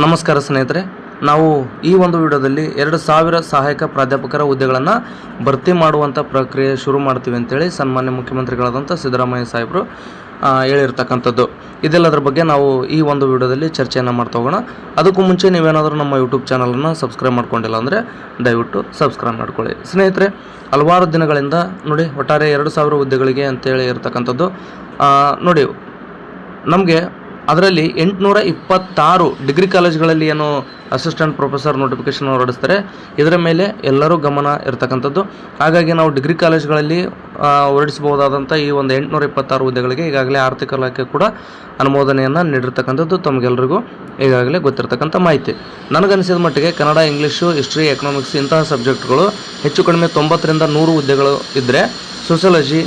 ನಮಸ್ಕಾರ ಸ್ನೇಹಿತರೆ, ನಾವು ಈ ಒಂದು ವಿಡಿಯೋದಲ್ಲಿ 2000 ಸಹಾಯಕ ಪ್ರಾಧ್ಯಾಪಕರ ಹುದ್ದೆಗಳನ್ನು ಭರ್ತಿ ಮಾಡುವಂಥ ಪ್ರಕ್ರಿಯೆ ಶುರು ಮಾಡ್ತೀವಿ ಅಂತೇಳಿ ಸನ್ಮಾನ್ಯ ಮುಖ್ಯಮಂತ್ರಿಗಳಾದಂಥ ಸಿದ್ದರಾಮಯ್ಯ ಸಾಹೇಬರು ಹೇಳಿರ್ತಕ್ಕಂಥದ್ದು. ಇದೆಲ್ಲದರ ಬಗ್ಗೆ ನಾವು ಈ ಒಂದು ವಿಡಿಯೋದಲ್ಲಿ ಚರ್ಚೆಯನ್ನು ಮಾಡ್ತಾ ಹೋಗೋಣ. ಅದಕ್ಕೂ ಮುಂಚೆ ನೀವೇನಾದರೂ ನಮ್ಮ ಯೂಟ್ಯೂಬ್ ಚಾನಲನ್ನು ಸಬ್ಸ್ಕ್ರೈಬ್ ಮಾಡ್ಕೊಂಡಿಲ್ಲ ಅಂದರೆ ದಯವಿಟ್ಟು ಸಬ್ಸ್ಕ್ರೈಬ್ ಮಾಡ್ಕೊಳ್ಳಿ. ಸ್ನೇಹಿತರೆ, ಹಲವಾರು ದಿನಗಳಿಂದ ನೋಡಿ ಒಟ್ಟಾರೆ 2000 ಹುದ್ದೆಗಳಿಗೆ ಅಂತೇಳಿ ಇರ್ತಕ್ಕಂಥದ್ದು. ನೋಡಿ ನಮಗೆ ಅದರಲ್ಲಿ 826 ಡಿಗ್ರಿ ಕಾಲೇಜ್ಗಳಲ್ಲಿ ಏನು ಅಸಿಸ್ಟೆಂಟ್ ಪ್ರೊಫೆಸರ್ ನೋಟಿಫಿಕೇಷನ್ ಹೊರಡಿಸ್ತಾರೆ, ಇದರ ಮೇಲೆ ಎಲ್ಲರೂ ಗಮನ ಇರತಕ್ಕಂಥದ್ದು. ಹಾಗಾಗಿ ನಾವು ಡಿಗ್ರಿ ಕಾಲೇಜ್ಗಳಲ್ಲಿ ಹೊರಡಿಸಬಹುದಾದಂಥ ಈ ಒಂದು 826 ಹುದ್ದೆಗಳಿಗೆ ಈಗಾಗಲೇ ಆರ್ಥಿಕ ಇಲಾಖೆ ಕೂಡ ಅನುಮೋದನೆಯನ್ನು ನೀಡಿರ್ತಕ್ಕಂಥದ್ದು ತಮಗೆಲ್ಲರಿಗೂ ಈಗಾಗಲೇ ಗೊತ್ತಿರತಕ್ಕಂಥ ಮಾಹಿತಿ. ನನಗನಿಸಿದ ಮಟ್ಟಿಗೆ ಕನ್ನಡ, ಇಂಗ್ಲೀಷು, ಹಿಸ್ಟ್ರಿ, ಎಕನಾಮಿಕ್ಸ್ ಇಂತಹ ಸಬ್ಜೆಕ್ಟ್ಗಳು ಹೆಚ್ಚು ಕಡಿಮೆ 90 ರಿಂದ 100 ಹುದ್ದೆಗಳು ಇದ್ದರೆ, ಸೋಷಿಯಾಲಜಿ,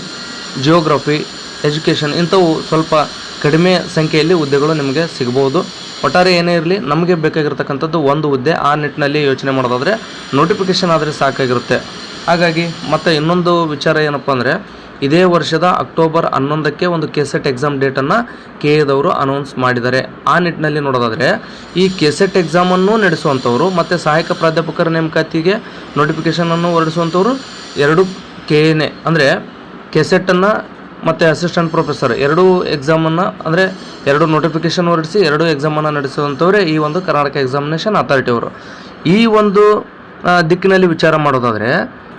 ಜಿಯೋಗ್ರಫಿ, ಎಜುಕೇಷನ್ ಇಂಥವು ಸ್ವಲ್ಪ ಕಡಿಮೆ ಸಂಖ್ಯೆಯಲ್ಲಿ ಹುದ್ದೆಗಳು ನಿಮಗೆ ಸಿಗ್ಬೋದು. ಒಟ್ಟಾರೆ ಏನೇ ಇರಲಿ, ನಮಗೆ ಬೇಕಾಗಿರ್ತಕ್ಕಂಥದ್ದು ಒಂದು ಹುದ್ದೆ. ಆ ನಿಟ್ಟಿನಲ್ಲಿ ಯೋಚನೆ ಮಾಡೋದಾದರೆ ನೋಟಿಫಿಕೇಷನ್ ಆದರೆ ಸಾಕಾಗಿರುತ್ತೆ. ಹಾಗಾಗಿ ಮತ್ತು ಇನ್ನೊಂದು ವಿಚಾರ ಏನಪ್ಪ ಅಂದರೆ, ಇದೇ ವರ್ಷದ ಅಕ್ಟೋಬರ್ 11ಕ್ಕೆ ಒಂದು ಕೆಸೆಟ್ ಎಕ್ಸಾಮ್ ಡೇಟನ್ನು ಕೆಎದವರು ಅನೌನ್ಸ್ ಮಾಡಿದ್ದಾರೆ. ಆ ನಿಟ್ಟಿನಲ್ಲಿ ನೋಡೋದಾದರೆ ಈ ಕೆಸೆಟ್ ಎಕ್ಸಾಮನ್ನು ನಡೆಸುವಂಥವ್ರು ಮತ್ತು ಸಹಾಯಕ ಪ್ರಾಧ್ಯಾಪಕರ ನೇಮಕಾತಿಗೆ ನೋಟಿಫಿಕೇಷನನ್ನು ಹೊರಡಿಸುವಂಥವ್ರು ಎರಡು ಕೆಎನೇ ಅಂದರೆ ಕೆಸೆಟನ್ನು ಮತ್ತು ಅಸಿಸ್ಟೆಂಟ್ ಪ್ರೊಫೆಸರ್ ಎರಡೂ ಎಕ್ಸಾಮನ್ನು ಅಂದರೆ ಎರಡು ನೋಟಿಫಿಕೇಷನ್ ಹೊರಡಿಸಿ ಎರಡು ಎಕ್ಸಾಮನ್ನು ನಡೆಸುವಂಥವರೇ ಈ ಒಂದು ಕರ್ನಾಟಕ ಎಕ್ಸಾಮಿನೇಷನ್ ಅಥಾರಿಟಿ ಅವರು. ಈ ಒಂದು ದಿಕ್ಕಿನಲ್ಲಿ ವಿಚಾರ ಮಾಡೋದಾದರೆ,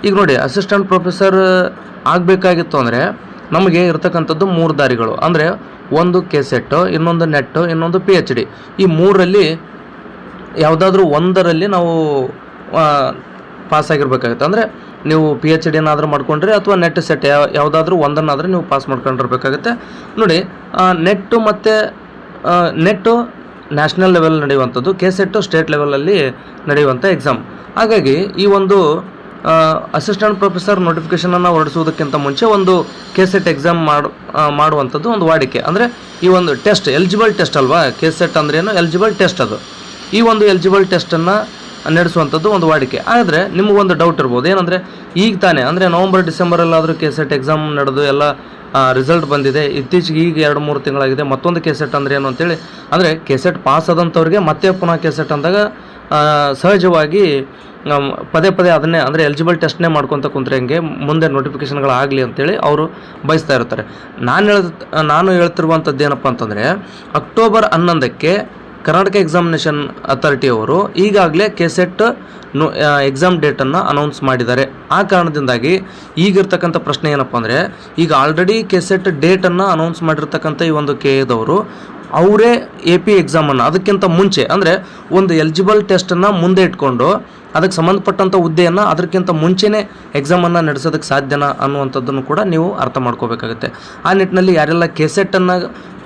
ಈಗ ನೋಡಿ ಅಸಿಸ್ಟೆಂಟ್ ಪ್ರೊಫೆಸರ್ ಆಗಬೇಕಾಗಿತ್ತು ಅಂದರೆ ನಮಗೆ ಇರತಕ್ಕಂಥದ್ದು 3 ದಾರಿಗಳು. ಅಂದರೆ ಒಂದು ಕೆಸೆಟ್ಟು, ಇನ್ನೊಂದು ನೆಟ್ಟು, ಇನ್ನೊಂದು PhD. ಈ 3ರಲ್ಲಿ ಯಾವುದಾದ್ರೂ ಒಂದರಲ್ಲಿ ನಾವು ಪಾಸಾಗಿರ್ಬೇಕಾಗುತ್ತೆ. ಅಂದರೆ ನೀವು PhD ಏನಾದರೂ ಮಾಡ್ಕೊಂಡ್ರೆ ಅಥವಾ ನೆಟ್ ಸೆಟ್ ಯಾವುದಾದ್ರೂ ಒಂದನ್ನಾದರೂ ನೀವು ಪಾಸ್ ಮಾಡ್ಕೊಂಡಿರ್ಬೇಕಾಗುತ್ತೆ. ನೋಡಿ, ನೆಟ್ಟು ಮತ್ತು ನೆಟ್ಟು ನ್ಯಾಷನಲ್ ಲೆವೆಲ್ ನಡೆಯುವಂಥದ್ದು, ಕೆಸೆಟ್ಟು ಸ್ಟೇಟ್ ಲೆವೆಲಲ್ಲಿ ನಡೆಯುವಂಥ ಎಕ್ಸಾಮ್. ಹಾಗಾಗಿ ಈ ಒಂದು ಅಸಿಸ್ಟೆಂಟ್ ಪ್ರೊಫೆಸರ್ ನೋಟಿಫಿಕೇಷನನ್ನು ಹೊರಡಿಸುವುದಕ್ಕಿಂತ ಮುಂಚೆ ಒಂದು ಕೆಸೆಟ್ ಎಕ್ಸಾಮ್ ಮಾಡುವಂಥದ್ದು ಒಂದು ವಾಡಿಕೆ. ಅಂದರೆ ಈ ಒಂದು ಟೆಸ್ಟ್ ಎಲಿಜಿಬಲ್ ಟೆಸ್ಟ್ ಅಲ್ವಾ, ಕೆಸೆಟ್ ಅಂದ್ರೇನು ಎಲಿಜಿಬಲ್ ಟೆಸ್ಟ್. ಅದು ಈ ಒಂದು ಎಲಿಜಿಬಲ್ ಟೆಸ್ಟನ್ನು ನಡೆಸುವಂಥದ್ದು ಒಂದು ವಾಡಿಕೆ. ಆದರೆ ನಿಮಗೊಂದು ಡೌಟ್ ಇರ್ಬೋದು, ಏನಂದರೆ ಈಗ ತಾನೇ ಅಂದರೆ ನವಂಬರ್ ಡಿಸೆಂಬರಲ್ಲಾದರೂ ಕೆಸೆಟ್ ಎಕ್ಸಾಮ್ ನಡೆದು ಎಲ್ಲ ರಿಸಲ್ಟ್ ಬಂದಿದೆ, ಇತ್ತೀಚೆಗೆ ಈಗ 2-3 ತಿಂಗಳಾಗಿದೆ, ಮತ್ತೊಂದು ಕೆಸೆಟ್ ಅಂದರೆ ಏನು ಅಂತೇಳಿ. ಅಂದರೆ ಕೆಸೆಟ್ ಪಾಸ್ ಆದಂಥವ್ರಿಗೆ ಮತ್ತೆ ಪುನಃ ಕೆಸೆಟ್ ಅಂದಾಗ ಸಹಜವಾಗಿ ಪದೇ ಪದೇ ಅದನ್ನೇ ಅಂದರೆ ಎಲಿಜಿಬಲ್ ಟೆಸ್ಟ್ನೇ ಮಾಡ್ಕೊತ ಕುಂತ್ರೆ ಹೆಂಗೆ, ಮುಂದೆ ನೋಟಿಫಿಕೇಷನ್ಗಳಾಗಲಿ ಅಂತೇಳಿ ಅವರು ಬಯಸ್ತಾ ಇರ್ತಾರೆ. ನಾನು ಹೇಳ್ತಿರುವಂಥದ್ದು ಏನಪ್ಪ ಅಂತಂದರೆ, ಅಕ್ಟೋಬರ್ 11ಕ್ಕೆ ಕರ್ನಾಟಕ ಎಕ್ಸಾಮಿನೇಷನ್ ಅಥಾರಿಟಿಯವರು ಈಗಾಗಲೇ ಕೆಸೆಟ್ ಎಕ್ಸಾಮ್ ಡೇಟನ್ನು ಅನೌನ್ಸ್ ಮಾಡಿದ್ದಾರೆ. ಆ ಕಾರಣದಿಂದಾಗಿ ಈಗಿರ್ತಕ್ಕಂಥ ಪ್ರಶ್ನೆ ಏನಪ್ಪ ಅಂದರೆ, ಈಗ ಆಲ್ರೆಡಿ ಕೆಸೆಟ್ ಡೇಟನ್ನು ಅನೌನ್ಸ್ ಮಾಡಿರ್ತಕ್ಕಂಥ ಈ ಒಂದು ಕೆಎದವರು ಅವರೇ AP ಎಕ್ಸಾಮನ್ನು ಅದಕ್ಕಿಂತ ಮುಂಚೆ ಅಂದರೆ ಒಂದು ಎಲಿಜಿಬಲ್ ಟೆಸ್ಟನ್ನು ಮುಂದೆ ಇಟ್ಕೊಂಡು ಅದಕ್ಕೆ ಸಂಬಂಧಪಟ್ಟಂಥ ಹುದ್ದೆಯನ್ನು ಅದಕ್ಕಿಂತ ಮುಂಚೆನೇ ಎಕ್ಸಾಮನ್ನು ನಡೆಸೋದಕ್ಕೆ ಸಾಧ್ಯನಾ ಅನ್ನುವಂಥದ್ದನ್ನು ಕೂಡ ನೀವು ಅರ್ಥ ಮಾಡ್ಕೋಬೇಕಾಗುತ್ತೆ. ಆ ನಿಟ್ಟಿನಲ್ಲಿ ಯಾರೆಲ್ಲ ಕೆಸೆಟನ್ನು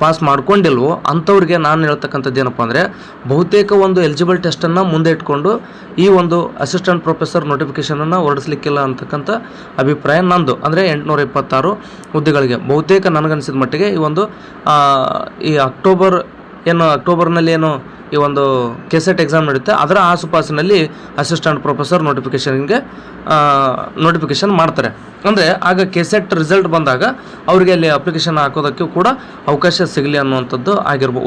ಪಾಸ್ ಮಾಡ್ಕೊಂಡಿಲ್ವೋ ಅಂಥವ್ರಿಗೆ ನಾನು ಹೇಳ್ತಕ್ಕಂಥದ್ದು ಏನಪ್ಪ ಅಂದರೆ, ಬಹುತೇಕ ಒಂದು ಎಲಿಜಿಬಲ್ ಟೆಸ್ಟನ್ನು ಮುಂದೆ ಇಟ್ಕೊಂಡು ಈ ಒಂದು ಅಸಿಸ್ಟೆಂಟ್ ಪ್ರೊಫೆಸರ್ ನೋಟಿಫಿಕೇಷನನ್ನು ಹೊರಡಿಸ್ಲಿಕ್ಕಿಲ್ಲ ಅಂತಕ್ಕಂಥ ಅಭಿಪ್ರಾಯ ನಂದು. ಅಂದರೆ 826 ಹುದ್ದೆಗಳಿಗೆ ಬಹುತೇಕ ನನಗನ್ನಿಸಿದ ಮಟ್ಟಿಗೆ ಈ ಒಂದು ಈ ಅಕ್ಟೋಬರ್ನಲ್ಲಿ ಏನು ಈ ಒಂದು ಕೆಸೆಟ್ ಎಕ್ಸಾಮ್ ನಡೆಯುತ್ತೆ ಅದರ ಆಸುಪಾಸಿನಲ್ಲಿ ಅಸಿಸ್ಟೆಂಟ್ ಪ್ರೊಫೆಸರ್ ನೋಟಿಫಿಕೇಷನ್ ಮಾಡ್ತಾರೆ. ಅಂದರೆ ಆಗ ಕೆಸೆಟ್ ರಿಸಲ್ಟ್ ಬಂದಾಗ ಅವರಿಗೆ ಅಲ್ಲಿ ಅಪ್ಲಿಕೇಶನ್ ಹಾಕೋದಕ್ಕೂ ಕೂಡ ಅವಕಾಶ ಸಿಗಲಿ ಅನ್ನುವಂಥದ್ದು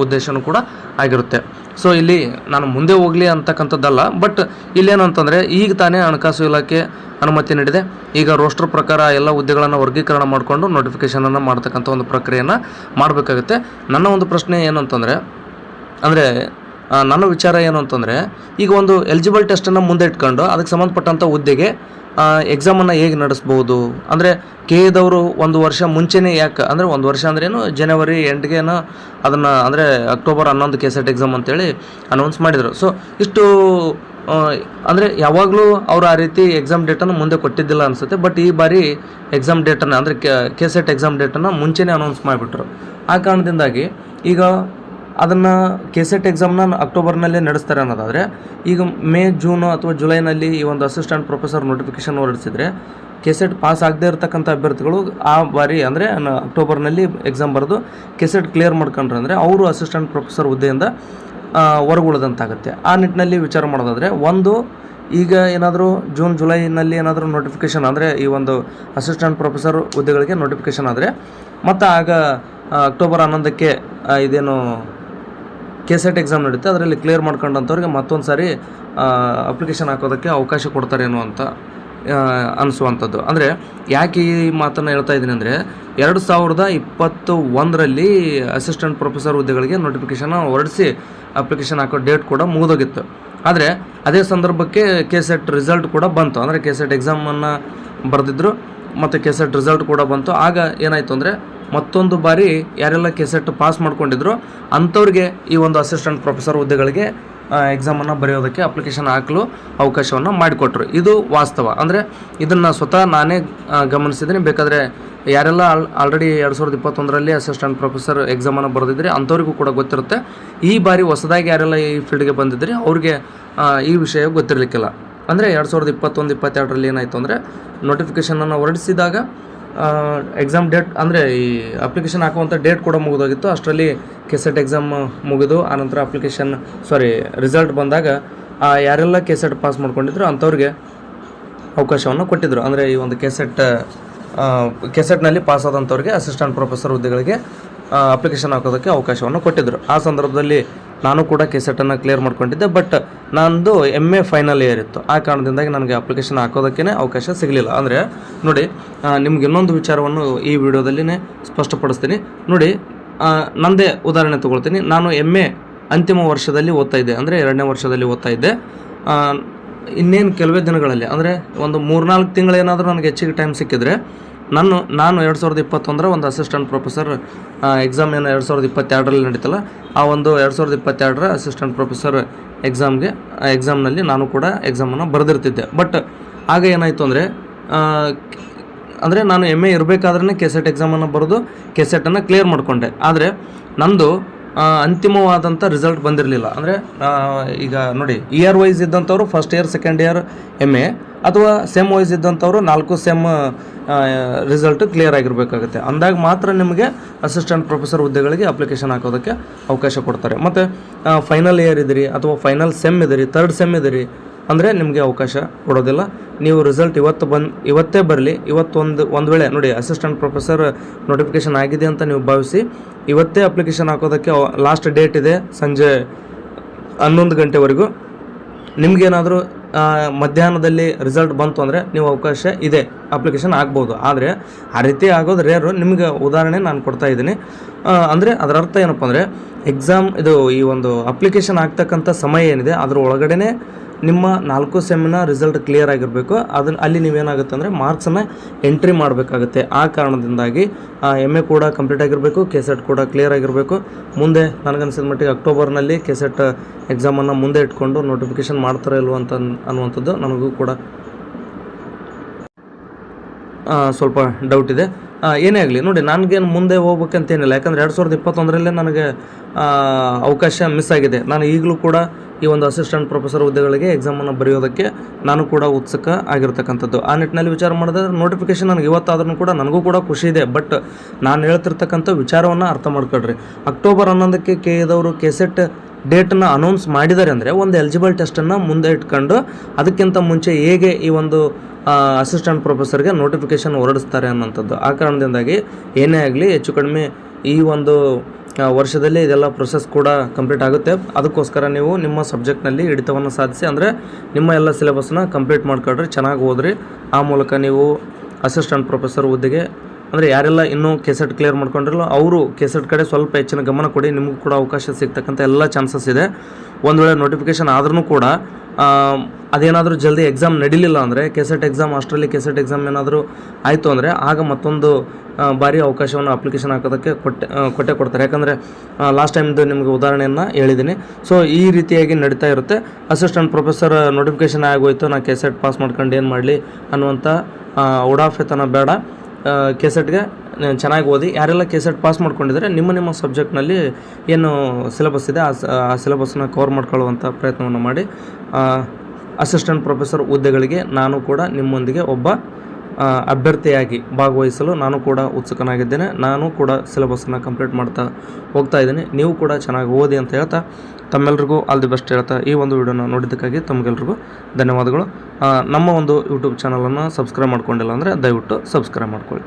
ಉದ್ದೇಶನೂ ಕೂಡ ಆಗಿರುತ್ತೆ. ಸೊ ಇಲ್ಲಿ ನಾನು ಮುಂದೆ ಹೋಗಲಿ ಅಂತಕ್ಕಂಥದ್ದಲ್ಲ, ಬಟ್ ಇಲ್ಲೇನಂತಂದರೆ ಈಗ ತಾನೇ ಹಣಕಾಸು ಇಲಾಖೆ ಅನುಮತಿ ನೀಡಿದೆ. ಈಗ ರೋಸ್ಟರ್ ಪ್ರಕಾರ ಎಲ್ಲ ಹುದ್ದೆಗಳನ್ನು ವರ್ಗೀಕರಣ ಮಾಡಿಕೊಂಡು ನೋಟಿಫಿಕೇಷನನ್ನು ಮಾಡ್ತಕ್ಕಂಥ ಒಂದು ಪ್ರಕ್ರಿಯೆಯನ್ನು ಮಾಡಬೇಕಾಗುತ್ತೆ. ನನ್ನ ಒಂದು ಪ್ರಶ್ನೆ ಏನು ಅಂತಂದರೆ, ನನ್ನ ವಿಚಾರ ಏನು ಅಂತಂದರೆ, ಈಗ ಒಂದು ಎಲಿಜಿಬಲ್ ಟೆಸ್ಟನ್ನು ಮುಂದೆ ಇಟ್ಕೊಂಡು ಅದಕ್ಕೆ ಸಂಬಂಧಪಟ್ಟಂಥ ಹುದ್ದೆಗೆ ಎಕ್ಸಾಮನ್ನು ಹೇಗೆ ನಡೆಸ್ಬೋದು ಅಂದರೆ, ಕೆಎದವರು 1 ವರ್ಷ ಮುಂಚೆನೇ ಯಾಕೆ ಅಂದರೆ 1 ವರ್ಷ ಅಂದ್ರೇನು, ಜನವರಿ ಎಂಡ್ಗೇನೋ ಅದನ್ನು ಅಂದರೆ ಅಕ್ಟೋಬರ್ 11 ಕೆಸೆಟ್ ಎಕ್ಸಾಮ್ ಅಂತೇಳಿ ಅನೌನ್ಸ್ ಮಾಡಿದರು. ಸೊ ಇಷ್ಟು ಅಂದರೆ ಯಾವಾಗಲೂ ಅವರು ಆ ರೀತಿ ಎಕ್ಸಾಮ್ ಡೇಟನ್ನು ಮುಂದೆ ಕೊಟ್ಟಿದ್ದಿಲ್ಲ ಅನಿಸುತ್ತೆ. ಬಟ್ ಈ ಬಾರಿ ಎಕ್ಸಾಮ್ ಡೇಟನ್ನು ಅಂದರೆ ಕೆಸೆಟ್ ಎಕ್ಸಾಮ್ ಡೇಟನ್ನು ಮುಂಚೆನೇ ಅನೌನ್ಸ್ ಮಾಡಿಬಿಟ್ರು. ಆ ಕಾರಣದಿಂದಾಗಿ ಈಗ ಅದನ್ನು ಕೆಸೆಟ್ ಎಕ್ಸಾಮ್ನ ಅಕ್ಟೋಬರ್ನಲ್ಲೇ ನಡೆಸ್ತಾರೆ ಅನ್ನೋದಾದರೆ, ಈಗ ಮೇ, ಜೂನು ಅಥವಾ ಜುಲೈನಲ್ಲಿ ಈ ಒಂದು ಅಸಿಸ್ಟೆಂಟ್ ಪ್ರೊಫೆಸರ್ ನೋಟಿಫಿಕೇಷನ್ ಹೊರಡಿಸಿದರೆ ಕೆಸೆಟ್ ಪಾಸ್ ಆಗದೇ ಇರತಕ್ಕಂಥ ಅಭ್ಯರ್ಥಿಗಳು ಆ ಬಾರಿ ಅಂದರೆ ಅಕ್ಟೋಬರ್ನಲ್ಲಿ ಎಕ್ಸಾಮ್ ಬರೆದು ಕೆಸೆಟ್ ಕ್ಲಿಯರ್ ಮಾಡ್ಕೊಂಡ್ರೆ ಅಂದರೆ ಅವರು ಅಸಿಸ್ಟೆಂಟ್ ಪ್ರೊಫೆಸರ್ ಹುದ್ದೆಯಿಂದ ಹೊರಗುಳಿದಂತಾಗುತ್ತೆ. ಆ ನಿಟ್ಟಿನಲ್ಲಿ ವಿಚಾರ ಮಾಡೋದಾದರೆ, ಒಂದು ಈಗ ಏನಾದರೂ ಜೂನ್ ಜುಲೈನಲ್ಲಿ ಏನಾದರೂ ನೋಟಿಫಿಕೇಷನ್ ಅಂದರೆ ಈ ಒಂದು ಅಸಿಸ್ಟೆಂಟ್ ಪ್ರೊಫೆಸರ್ ಹುದ್ದೆಗಳಿಗೆ ನೋಟಿಫಿಕೇಷನ್ ಆದರೆ ಮತ್ತು ಆಗ ಅಕ್ಟೋಬರ್ 11ಕ್ಕೆ ಇದೇನು KCET ಎಕ್ಸಾಮ್ ನಡೀತೆ, ಅದರಲ್ಲಿ ಕ್ಲಿಯರ್ ಮಾಡ್ಕೊಂಡಂಥವ್ರಿಗೆ ಮತ್ತೊಂದು ಸಾರಿ ಅಪ್ಲಿಕೇಶನ್ ಹಾಕೋದಕ್ಕೆ ಅವಕಾಶ ಕೊಡ್ತಾರೇನೋ ಅಂತ ಅನಿಸುವಂಥದ್ದು. ಅಂದರೆ ಯಾಕೆ ಈ ಮಾತನ್ನು ಹೇಳ್ತಾ ಇದ್ದೀನಿ ಅಂದರೆ 2021ರಲ್ಲಿ ಅಸಿಸ್ಟೆಂಟ್ ಪ್ರೊಫೆಸರ್ ಹುದ್ದೆಗಳಿಗೆ ನೋಟಿಫಿಕೇಷನ್ ಹೊರಡಿಸಿ ಅಪ್ಲಿಕೇಶನ್ ಹಾಕೋ ಡೇಟ್ ಕೂಡ ಮುಗಿದೋಗಿತ್ತು. ಆದರೆ ಅದೇ ಸಂದರ್ಭಕ್ಕೆ KCET ರಿಸಲ್ಟ್ ಕೂಡ ಬಂತು. ಅಂದರೆ KCET ಎಕ್ಸಾಮನ್ನು ಬರೆದಿದ್ರು ಮತ್ತು KCET ರಿಸಲ್ಟ್ ಕೂಡ ಬಂತು. ಆಗ ಏನಾಯಿತು ಅಂದರೆ ಮತ್ತೊಂದು ಬಾರಿ ಯಾರೆಲ್ಲ KCET ಪಾಸ್ ಮಾಡ್ಕೊಂಡಿದ್ರು ಅಂಥವ್ರಿಗೆ ಈ ಒಂದು ಅಸಿಸ್ಟೆಂಟ್ ಪ್ರೊಫೆಸರ್ ಹುದ್ದೆಗಳಿಗೆ ಎಕ್ಸಾಮನ್ನು ಬರೆಯೋದಕ್ಕೆ ಅಪ್ಲಿಕೇಶನ್ ಹಾಕಲು ಅವಕಾಶವನ್ನು ಮಾಡಿಕೊಟ್ರು. ಇದು ವಾಸ್ತವ. ಅಂದರೆ ಇದನ್ನು ಸ್ವತಃ ನಾನೇ ಗಮನಿಸಿದ್ದೀನಿ. ಬೇಕಾದರೆ ಯಾರೆಲ್ಲ ಆಲ್ರೆಡಿ 2021ರಲ್ಲಿ ಅಸಿಸ್ಟೆಂಟ್ ಪ್ರೊಫೆಸರ್ ಎಕ್ಸಾಮನ್ನು ಬರೆದಿದ್ರಿ ಅಂಥವ್ರಿಗೂ ಕೂಡ ಗೊತ್ತಿರುತ್ತೆ. ಈ ಬಾರಿ ಹೊಸದಾಗಿ ಯಾರೆಲ್ಲ ಈ ಫೀಲ್ಡ್ಗೆ ಬಂದಿದ್ರಿ ಅವ್ರಿಗೆ ಈ ವಿಷಯ ಗೊತ್ತಿರಲಿಕ್ಕಿಲ್ಲ. ಅಂದರೆ 2021-22ರಲ್ಲಿ ಏನಾಯಿತು ಅಂದರೆ ನೋಟಿಫಿಕೇಷನನ್ನು ಹೊರಡಿಸಿದಾಗ ಎಕ್ಸಾಮ್ ಡೇಟ್ ಅಂದರೆ ಈ ಅಪ್ಲಿಕೇಶನ್ ಹಾಕುವಂಥ ಡೇಟ್ ಕೂಡ ಮುಗಿದೋಗಿತ್ತು. ಅಷ್ಟರಲ್ಲಿ KCET ಎಕ್ಸಾಮ್ ಮುಗಿದು ಆನಂತರ ರಿಸಲ್ಟ್ ಬಂದಾಗ ಯಾರೆಲ್ಲ KCET ಪಾಸ್ ಮಾಡ್ಕೊಂಡಿದ್ರು ಅಂಥವ್ರಿಗೆ ಅವಕಾಶವನ್ನು ಕೊಟ್ಟಿದ್ದರು. ಅಂದರೆ ಈ ಒಂದು KCETನಲ್ಲಿ ಪಾಸ್ ಆದಂಥವ್ರಿಗೆ ಅಸಿಸ್ಟೆಂಟ್ ಪ್ರೊಫೆಸರ್ ಹುದ್ದೆಗಳಿಗೆ ಅಪ್ಲಿಕೇಶನ್ ಹಾಕೋದಕ್ಕೆ ಅವಕಾಶವನ್ನು ಕೊಟ್ಟಿದ್ದರು. ಆ ಸಂದರ್ಭದಲ್ಲಿ ನಾನು ಕೂಡ KCETನ್ನು ಕ್ಲಿಯರ್ ಮಾಡ್ಕೊಂಡಿದ್ದೆ. ಬಟ್ ನಂದು MA ಫೈನಲ್ ಇಯರ್ ಇತ್ತು. ಆ ಕಾರಣದಿಂದಾಗಿ ನನಗೆ ಅಪ್ಲಿಕೇಶನ್ ಹಾಕೋದಕ್ಕೇ ಅವಕಾಶ ಸಿಗಲಿಲ್ಲ. ಅಂದರೆ ನೋಡಿ, ನಿಮ್ಗೆ ಇನ್ನೊಂದು ವಿಚಾರವನ್ನು ಈ ವಿಡಿಯೋದಲ್ಲಿನೇ ಸ್ಪಷ್ಟಪಡಿಸ್ತೀನಿ. ನೋಡಿ, ನನ್ನದೇ ಉದಾಹರಣೆ ತೊಗೊಳ್ತೀನಿ. ನಾನು MA ಅಂತಿಮ ವರ್ಷದಲ್ಲಿ ಓದ್ತಾ ಇದ್ದೆ, ಅಂದರೆ 2ನೇ ವರ್ಷದಲ್ಲಿ ಓದ್ತಾ ಇದ್ದೆ. ಇನ್ನೇನು ಕೆಲವೇ ದಿನಗಳಲ್ಲಿ ಅಂದರೆ ಒಂದು 3-4 ತಿಂಗಳೇನಾದರೂ ನನಗೆ ಹೆಚ್ಚಿಗೆ ಟೈಮ್ ಸಿಕ್ಕಿದ್ರೆ ನಾನು 2021ರ ಒಂದು ಅಸಿಸ್ಟೆಂಟ್ ಪ್ರೊಫೆಸರ್ ಎಕ್ಸಾಮ್ ಏನು 2022ರಲ್ಲಿ ನಡೀತಲ್ಲ, ಆ ಒಂದು 2022ರ ಅಸಿಸ್ಟೆಂಟ್ ಪ್ರೊಫೆಸರ್ ಎಕ್ಸಾಮ್ನಲ್ಲಿ ನಾನು ಕೂಡ ಎಕ್ಸಾಮನ್ನು ಬರೆದಿರ್ತಿದ್ದೆ. ಬಟ್ ಆಗ ಏನಾಯಿತು ಅಂದರೆ ನಾನು MA ಇರಬೇಕಾದ್ರೆ KCET ಎಕ್ಸಾಮನ್ನು ಬರೆದು KCETನ್ನು ಕ್ಲಿಯರ್ ಮಾಡಿಕೊಂಡೆ. ಆದರೆ ನಂದು ಅಂತಿಮವಾದಂಥ ರಿಸಲ್ಟ್ ಬಂದಿರಲಿಲ್ಲ. ಅಂದರೆ ಈಗ ನೋಡಿ, ಇಯರ್ ವೈಸ್ ಇದ್ದಂಥವ್ರು first year second year MA ಅಥವಾ ಸೆಮ್ ವೈಸ್ ಇದ್ದಂಥವ್ರು 4 ಸೆಮ್ ರಿಸಲ್ಟ್ ಕ್ಲಿಯರ್ ಆಗಿರಬೇಕಾಗುತ್ತೆ. ಅಂದಾಗ ಮಾತ್ರ ನಿಮಗೆ ಅಸಿಸ್ಟೆಂಟ್ ಪ್ರೊಫೆಸರ್ ಹುದ್ದೆಗಳಿಗೆ ಅಪ್ಲಿಕೇಶನ್ ಹಾಕೋದಕ್ಕೆ ಅವಕಾಶ ಕೊಡ್ತಾರೆ. ಮತ್ತು ಫೈನಲ್ ಇಯರ್ ಇದ್ದೀರಿ ಅಥವಾ ಫೈನಲ್ ಸೆಮ್ ಇದ್ದೀರಿ, 3rd ಸೆಮ್ ಇದ್ದೀರಿ ಅಂದರೆ ನಿಮಗೆ ಅವಕಾಶ ಕೊಡೋದಿಲ್ಲ. ನೀವು ರಿಸಲ್ಟ್ ಇವತ್ತೇ ಬರಲಿ, ಒಂದು ವೇಳೆ ನೋಡಿ ಅಸಿಸ್ಟೆಂಟ್ ಪ್ರೊಫೆಸರ್ ನೋಟಿಫಿಕೇಷನ್ ಆಗಿದೆ ಅಂತ ನೀವು ಭಾವಿಸಿ ಇವತ್ತೇ ಅಪ್ಲಿಕೇಶನ್ ಹಾಕೋದಕ್ಕೆ ಲಾಸ್ಟ್ ಡೇಟ್ ಇದೆ, ಸಂಜೆ 11 ಗಂಟೆವರೆಗೂ. ನಿಮಗೇನಾದರೂ ಮಧ್ಯಾಹ್ನದಲ್ಲಿ ರಿಸಲ್ಟ್ ಬಂತು ಅಂದರೆ ನೀವು ಅವಕಾಶ ಇದೆ, ಅಪ್ಲಿಕೇಶನ್ ಆಗ್ಬೋದು. ಆದರೆ ಆ ರೀತಿ ಆಗೋದು ರೇರು. ನಿಮಗೆ ಉದಾಹರಣೆ ನಾನು ಕೊಡ್ತಾ ಇದ್ದೀನಿ. ಅಂದರೆ ಅದರ ಅರ್ಥ ಏನಪ್ಪ ಅಂದರೆ ಈ ಒಂದು ಅಪ್ಲಿಕೇಶನ್ ಆಗ್ತಕ್ಕಂಥ ಸಮಯ ಏನಿದೆ ಅದರ ಒಳಗಡೆ ನಿಮ್ಮ 4 ಸೆಮ್ಮಿನ ರಿಸಲ್ಟ್ ಕ್ಲಿಯರ್ ಆಗಿರಬೇಕು. ಅಲ್ಲಿ ನೀವೇನಾಗುತ್ತೆ ಅಂದರೆ ಮಾರ್ಕ್ಸನ್ನು ಎಂಟ್ರಿ ಮಾಡಬೇಕಾಗುತ್ತೆ. ಆ ಕಾರಣದಿಂದಾಗಿ MA ಕೂಡ ಕಂಪ್ಲೀಟ್ ಆಗಿರಬೇಕು, KCET ಕೂಡ ಕ್ಲಿಯರ್ ಆಗಿರಬೇಕು. ಮುಂದೆ ನನಗನ್ಸಿದ ಮಟ್ಟಿಗೆ ಅಕ್ಟೋಬರ್ನಲ್ಲಿ KCET ಎಕ್ಸಾಮನ್ನು ಮುಂದೆ ಇಟ್ಕೊಂಡು ನೋಟಿಫಿಕೇಷನ್ ಮಾಡ್ತಾರೋ ಇಲ್ವೋ ಅನ್ನುವಂಥದ್ದು ನನಗೂ ಕೂಡ ಸ್ವಲ್ಪ ಡೌಟ್ ಇದೆ. ಏನೇ ಆಗಲಿ ನೋಡಿ, ನನಗೇನು ಮುಂದೆ ಹೋಗ್ಬೇಕಂತೇನಿಲ್ಲ. ಯಾಕಂದರೆ 2021ರಲ್ಲೇ ನನಗೆ ಅವಕಾಶ ಮಿಸ್ ಆಗಿದೆ. ನಾನು ಈಗಲೂ ಕೂಡ ಈ ಒಂದು ಅಸಿಸ್ಟೆಂಟ್ ಪ್ರೊಫೆಸರ್ ಹುದ್ದೆಗಳಿಗೆ ಎಕ್ಸಾಮನ್ನು ಬರೆಯೋದಕ್ಕೆ ನಾನು ಕೂಡ ಉತ್ಸುಕ ಆಗಿರ್ತಕ್ಕಂಥದ್ದು. ಆ ನಿಟ್ಟಿನಲ್ಲಿ ವಿಚಾರ ಮಾಡಿದ್ರೆ ನೋಟಿಫಿಕೇಷನ್ ನನಗೆ ಇವತ್ತಾದ್ರೂ ಕೂಡ ನನಗೂ ಕೂಡ ಖುಷಿ ಇದೆ. ಬಟ್ ನಾನು ಹೇಳ್ತಿರ್ತಕ್ಕಂಥ ವಿಚಾರವನ್ನು ಅರ್ಥ ಮಾಡ್ಕೊಳ್ರಿ. ಅಕ್ಟೋಬರ್ 11ಕ್ಕೆ KEದವರು KCET ಡೇಟನ್ನು ಅನೌನ್ಸ್ ಮಾಡಿದ್ದಾರೆ ಅಂದರೆ ಒಂದು ಎಲಿಜಿಬಲ್ ಟೆಸ್ಟನ್ನು ಮುಂದೆ ಇಟ್ಕೊಂಡು ಅದಕ್ಕಿಂತ ಮುಂಚೆ ಹೇಗೆ ಈ ಒಂದು ಅಸಿಸ್ಟೆಂಟ್ ಪ್ರೊಫೆಸರ್ಗೆ ನೋಟಿಫಿಕೇಷನ್ ಹೊರಡಿಸ್ತಾರೆ ಅನ್ನೋಂಥದ್ದು. ಆ ಕಾರಣದಿಂದಾಗಿ ಏನೇ ಆಗಲಿ ಹೆಚ್ಚು ಕಡಿಮೆ ಈ ಒಂದು ವರ್ಷದಲ್ಲಿ ಇದೆಲ್ಲ ಪ್ರೊಸೆಸ್ ಕೂಡ ಕಂಪ್ಲೀಟ್ ಆಗುತ್ತೆ. ಅದಕ್ಕೋಸ್ಕರ ನೀವು ನಿಮ್ಮ ಸಬ್ಜೆಕ್ಟ್ನಲ್ಲಿ ಹಿಡಿತವನ್ನು ಸಾಧಿಸಿ, ಅಂದರೆ ನಿಮ್ಮ ಎಲ್ಲ ಸಿಲೆಬಸ್ನ ಕಂಪ್ಲೀಟ್ ಮಾಡ್ಕೊಳ್ರಿ, ಚೆನ್ನಾಗಿ ಓದ್ರಿ. ಆ ಮೂಲಕ ನೀವು ಅಸಿಸ್ಟೆಂಟ್ ಪ್ರೊಫೆಸರ್ ಹುದ್ದೆಗೆ ಅಂದರೆ ಯಾರೆಲ್ಲ ಇನ್ನೂ KCET ಕ್ಲಿಯರ್ ಮಾಡ್ಕೊಂಡಿರಲ್ಲ ಅವರು KCET ಕಡೆ ಸ್ವಲ್ಪ ಹೆಚ್ಚಿನ ಗಮನ ಕೊಡಿ. ನಿಮಗೂ ಕೂಡ ಅವಕಾಶ ಸಿಗ್ತಕ್ಕಂಥ ಎಲ್ಲ ಚಾನ್ಸಸ್ ಇದೆ. ಒಂದು ವೇಳೆ ನೋಟಿಫಿಕೇಷನ್ ಆದ್ರೂ ಕೂಡ ಅದೇನಾದರೂ ಜಲ್ದಿ ಎಕ್ಸಾಮ್ ನಡೀಲಿಲ್ಲ ಅಂದರೆ KCET ಎಕ್ಸಾಮ್ ಅಷ್ಟರಲ್ಲಿ KCET ಎಕ್ಸಾಮ್ ಏನಾದರೂ ಆಯಿತು ಅಂದರೆ ಆಗ ಮತ್ತೊಂದು ಬಾರಿ ಅವಕಾಶವನ್ನು ಅಪ್ಲಿಕೇಶನ್ ಹಾಕೋದಕ್ಕೆ ಕೊಡ್ತಾರೆ. ಯಾಕಂದರೆ ಲಾಸ್ಟ್ ಟೈಮ್ದು ನಿಮಗೆ ಉದಾಹರಣೆಯನ್ನು ಹೇಳಿದ್ದೀನಿ. ಸೊ ಈ ರೀತಿಯಾಗಿ ನಡೀತಾ ಇರುತ್ತೆ. ಅಸಿಸ್ಟೆಂಟ್ ಪ್ರೊಫೆಸರ್ ನೋಟಿಫಿಕೇಷನ್ ಆಗೋಯ್ತು, ನಾನು KCET ಪಾಸ್ ಮಾಡ್ಕೊಂಡು ಏನು ಮಾಡಲಿ ಅನ್ನುವಂಥ ಉಡಾಫೆತನ ಬೇಡ. KCETಗೆ ಚೆನ್ನಾಗಿ ಓದಿ. ಯಾರೆಲ್ಲ KCET ಪಾಸ್ ಮಾಡ್ಕೊಂಡಿದ್ದಾರೆ ನಿಮ್ಮ ಸಬ್ಜೆಕ್ಟ್ನಲ್ಲಿ ಏನು ಸಿಲೆಬಸ್ ಇದೆ ಆ ಸಿಲೆಬಸ್ನ ಕವರ್ ಮಾಡ್ಕೊಳ್ಳುವಂಥ ಪ್ರಯತ್ನವನ್ನು ಮಾಡಿ. ಅಸಿಸ್ಟೆಂಟ್ ಪ್ರೊಫೆಸರ್ ಹುದ್ದೆಗಳಿಗೆ ನಾನು ಕೂಡ ನಿಮ್ಮೊಂದಿಗೆ ಒಬ್ಬ ಅಭ್ಯರ್ಥಿಯಾಗಿ ಭಾಗವಹಿಸಲು ನಾನು ಕೂಡ ಉತ್ಸುಕನಾಗಿದ್ದೇನೆ. ನಾನು ಕೂಡ ಸಿಲೆಬಸ್ನ ಕಂಪ್ಲೀಟ್ ಮಾಡ್ತಾ ಹೋಗ್ತಾ ಇದ್ದೀನಿ. ನೀವು ಕೂಡ ಚೆನ್ನಾಗಿ ಓದಿ ಅಂತ ಹೇಳ್ತಾ ತಮ್ಮೆಲ್ಲರಿಗೂ ಆಲ್ ದಿ ಬೆಸ್ಟ್ ಹೇಳ್ತಾ ಈ ಒಂದು ವಿಡಿಯೋನ ನೋಡಿದ್ದಕ್ಕಾಗಿ ತಮಗೆಲ್ರಿಗೂ ಧನ್ಯವಾದಗಳು. ನಮ್ಮ ಒಂದು ಯೂಟ್ಯೂಬ್ ಚಾನಲನ್ನು ಸಬ್ಸ್ಕ್ರೈಬ್ ಮಾಡ್ಕೊಂಡಿಲ್ಲ ಅಂದರೆ ದಯವಿಟ್ಟು ಸಬ್ಸ್ಕ್ರೈಬ್ ಮಾಡ್ಕೊಳ್ಳಿ.